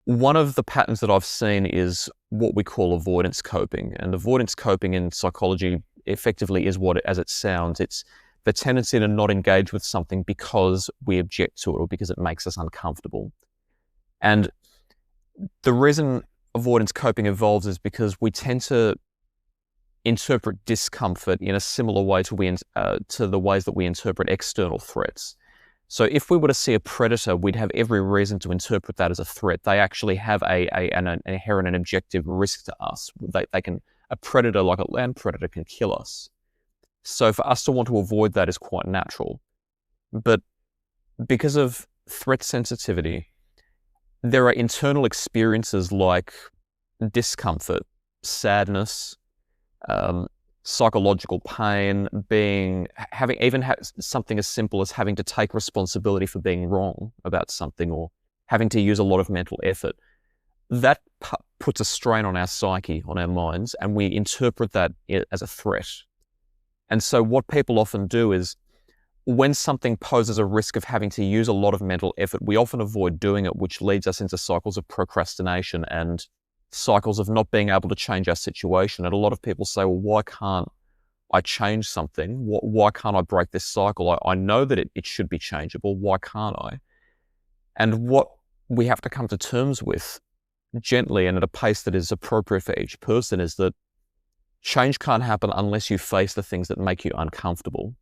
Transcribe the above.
One of the patterns that I've seen is what we call avoidance coping. And avoidance coping in psychology effectively is what, as it sounds, it's the tendency to not engage with something because we object to it or because it makes us uncomfortable. And the reason avoidance coping evolves is because we tend to interpret discomfort in a similar way to the ways that we interpret external threats. So if we were to see a predator, we'd have every reason to interpret that as a threat. They actually have an inherent and objective risk to us. A predator like a land predator can kill us. So for us to want to avoid that is quite natural. But because of threat sensitivity, there are internal experiences like discomfort, sadness, psychological pain, having something as simple as having to take responsibility for being wrong about something or having to use a lot of mental effort. That puts a strain on our psyche, on our minds, and we interpret that as a threat. And so what people often do is when something poses a risk of having to use a lot of mental effort, we often avoid doing it, which leads us into cycles of procrastination and cycles of not being able to change our situation. And a lot of people say, well, why can't I change something? Why can't I break this cycle? I know that it should be changeable. Why can't I? And what we have to come to terms with gently and at a pace that is appropriate for each person is that change can't happen unless you face the things that make you uncomfortable.